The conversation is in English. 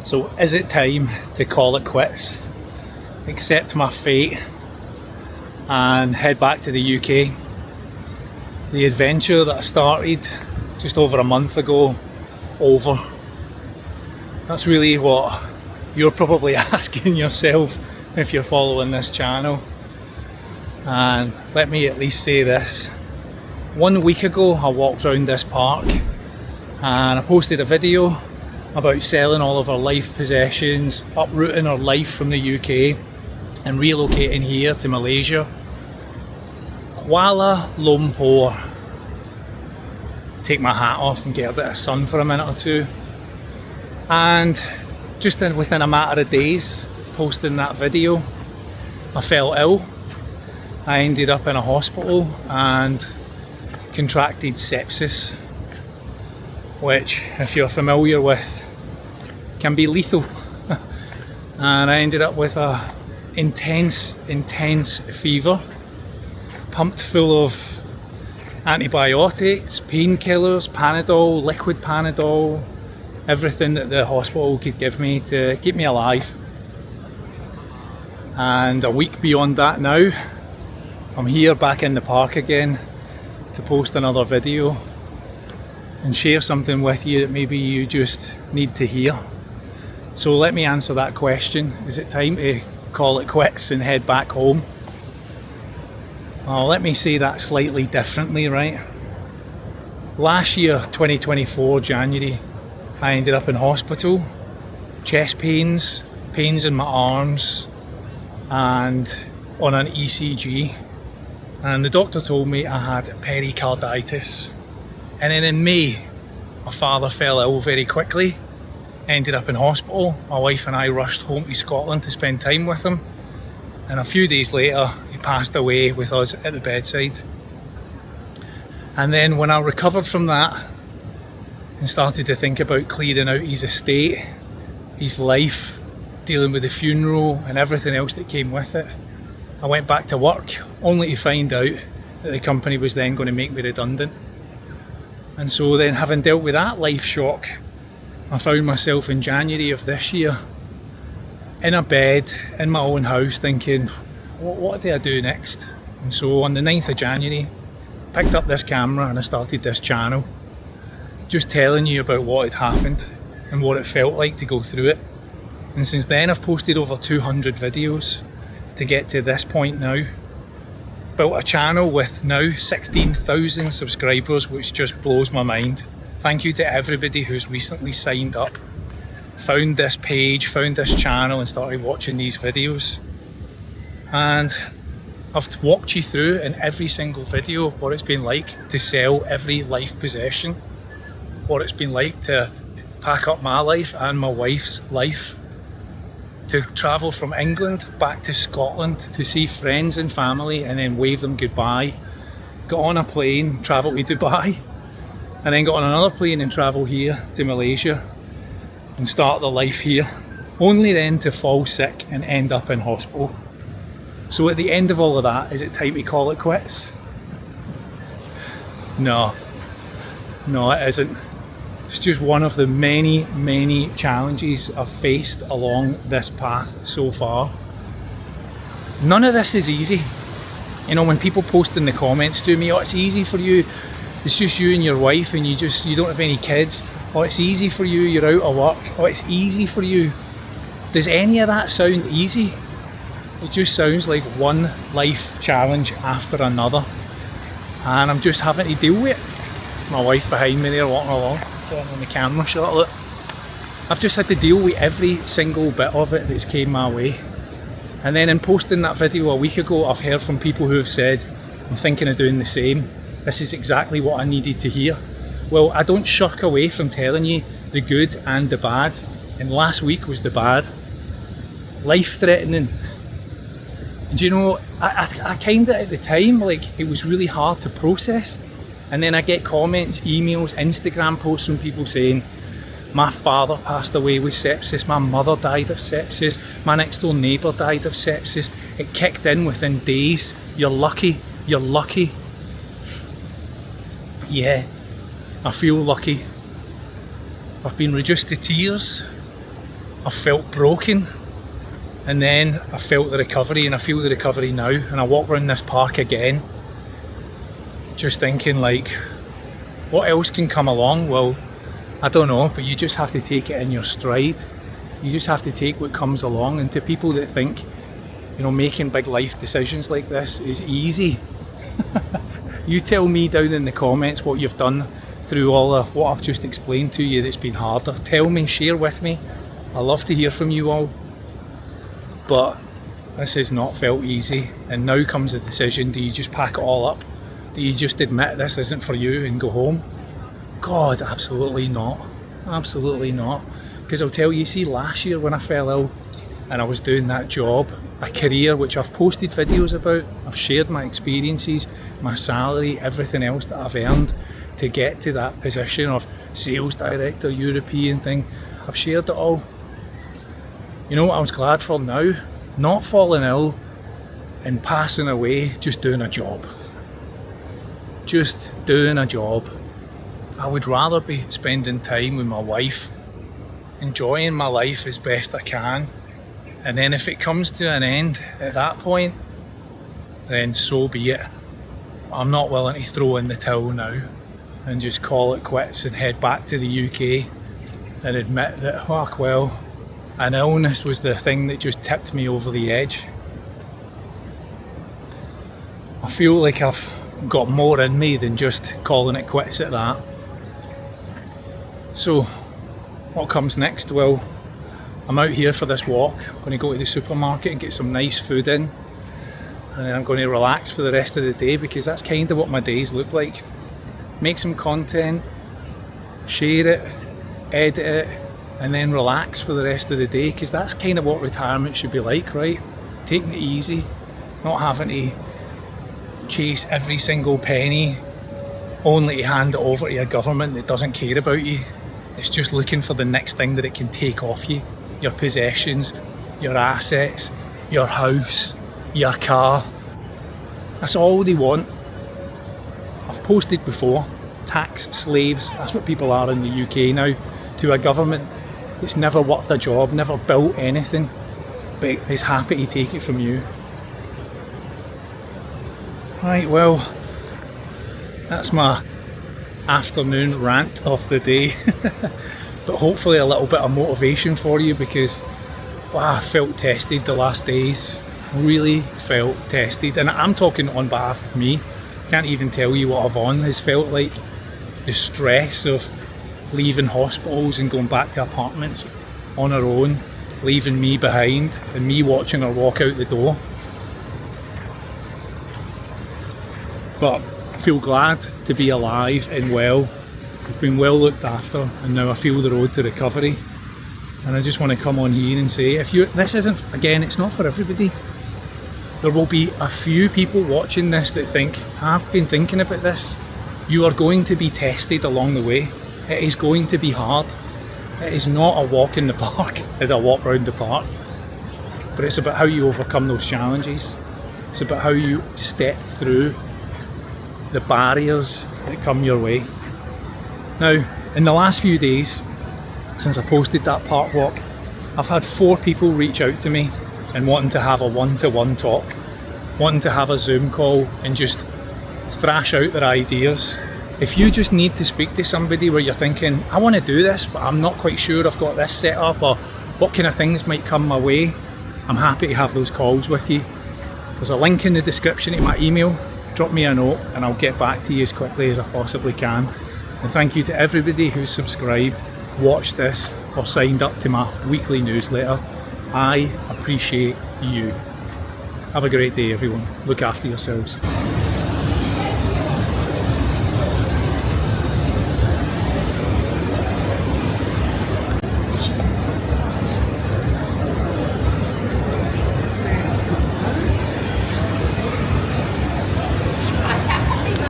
So is it time to call it quits, accept my fate and head back to the UK? The adventure that I started just over a month ago, over. That's really what you're probably asking yourself if you're following this channel. And let me at least say this. 1 week ago I walked around this park and I posted a video about selling all of our life possessions, uprooting our life from the UK and relocating here to Malaysia. Kuala Lumpur. Take my hat off and get a bit of sun for a minute or two. And just within a matter of days posting that video, I fell ill. I ended up in a hospital and contracted sepsis, which, if you're familiar with, can be lethal. And I ended up with a intense fever, pumped full of antibiotics, painkillers, Panadol, liquid Panadol, everything that the hospital could give me to keep me alive. And a week beyond that now, I'm here back in the park again to post another video and share something with you that maybe you just need to hear. So let me answer that question. Is it time to call it quits and head back home? Well, let me say that slightly differently, right? Last year, 2024, January, I ended up in hospital, chest pains, pains in my arms, and on an ECG. And the doctor told me I had pericarditis. And then in May, my father fell ill very quickly, ended up in hospital. My wife and I rushed home to Scotland to spend time with him. And a few days later, he passed away with us at the bedside. And then when I recovered from that and started to think about clearing out his estate, his life, dealing with the funeral and everything else that came with it, I went back to work, only to find out that the company was then going to make me redundant. And so then, having dealt with that life shock, I found myself in January of this year in a bed in my own house thinking, what do I do next? And so on the 9th of January, I picked up this camera and I started this channel, just telling you about what had happened and what it felt like to go through it. And since then I've posted over 200 videos to get to this point now. Built a channel with now 16,000 subscribers, which just blows my mind. Thank you to everybody who's recently signed up, found this page, found this channel and started watching these videos. And I've walked you through in every single video what it's been like to sell every life possession, what it's been like to pack up my life and my wife's life, to travel from England back to Scotland to see friends and family and then wave them goodbye, got on a plane, travel to Dubai, and then got on another plane and travel here to Malaysia and start the life here, only then to fall sick and end up in hospital. So at the end of all of that, is it time to call it quits? No, it isn't. It's just one of the many challenges I've faced along this path so far. None of this is easy. You know, when people post in the comments to me, oh, it's easy for you, it's just you and your wife and you don't have any kids. Oh, it's easy for you, you're out of work. Oh, it's easy for you. Does any of that sound easy? It just sounds like one life challenge after another. And I'm just having to deal with it. My wife behind me there walking along, getting on the camera shot, look. I've just had to deal with every single bit of it that's came my way. And then in posting that video a week ago, I've heard from people who have said, I'm thinking of doing the same. This is exactly what I needed to hear. Well, I don't shirk away from telling you the good and the bad. And last week was the bad. Life-threatening. Do you know, I kind of at the time, like, it was really hard to process. And then I get comments, emails, Instagram posts from people saying, my father passed away with sepsis, my mother died of sepsis, my next door neighbour died of sepsis. It kicked in within days. You're lucky, you're lucky. Yeah, I feel lucky. I've been reduced to tears. I felt broken, and then I felt the recovery, and I feel the recovery now. And I walk around this park again, just thinking like, what else can come along? Well, I don't know, but you just have to take it in your stride. You just have to take what comes along. And to people that think, you know, making big life decisions like this is easy, you tell me down in the comments what you've done through all of what I've just explained to you that's been harder. Tell me, share with me. I love to hear from you all. But this has not felt easy, and now comes the decision: do you just pack it all up? Do you just admit this isn't for you and go home? God, absolutely not. Absolutely not. Because I'll tell you, see, last year when I fell ill and I was doing that job, a career which I've posted videos about, I've shared my experiences, my salary, everything else that I've earned to get to that position of sales director, European thing, I've shared it all. You know what I was glad for now? Not falling ill and passing away, just doing a job. Just doing a job. I would rather be spending time with my wife, enjoying my life as best I can, and then if it comes to an end at that point, then so be it. I'm not willing to throw in the towel now and just call it quits and head back to the UK and admit that, oh well, an illness was the thing that just tipped me over the edge. I feel like I've got more in me than just calling it quits at that. So what comes next? Well, I'm out here for this walk. I'm going to go to the supermarket and get some nice food in, and then I'm going to relax for the rest of the day, because that's kind of what my days look like. Make some content, share it, edit it, and then relax for the rest of the day, because that's kind of what retirement should be like, right? Taking it easy, not having to chase every single penny only to hand it over to a government that doesn't care about you. It's just looking for the next thing that it can take off you. Your possessions, your assets, your house, your car. That's all they want. I've posted before, tax slaves, that's what people are in the UK now, to a government that's never worked a job, never built anything, but is happy to take it from you. Right, well, that's my afternoon rant of the day. But hopefully a little bit of motivation for you, because wow, I felt tested the last days. Really felt tested, and I'm talking on behalf of me. Can't even tell you what Yvonne has felt like. The stress of leaving hospitals and going back to apartments on her own, leaving me behind and me watching her walk out the door. But I feel glad to be alive and well. I've been well looked after, and now I feel the road to recovery. And I just want to come on here and say, this isn't, again, it's not for everybody. There will be a few people watching this that think, I've been thinking about this. You are going to be tested along the way. It is going to be hard. It is not a walk in the park as I walk around the park, but it's about how you overcome those challenges. It's about how you step through the barriers that come your way. Now, in the last few days, since I posted that park walk, I've had 4 people reach out to me and wanting to have a one-to-one talk, wanting to have a Zoom call and just thrash out their ideas. If you just need to speak to somebody where you're thinking, I want to do this, but I'm not quite sure I've got this set up, or what kind of things might come my way, I'm happy to have those calls with you. There's a link in the description to my email. Drop me a note and I'll get back to you as quickly as I possibly can. And thank you to everybody who's subscribed, watched this, or signed up to my weekly newsletter. I appreciate you. Have a great day, everyone. Look after yourselves.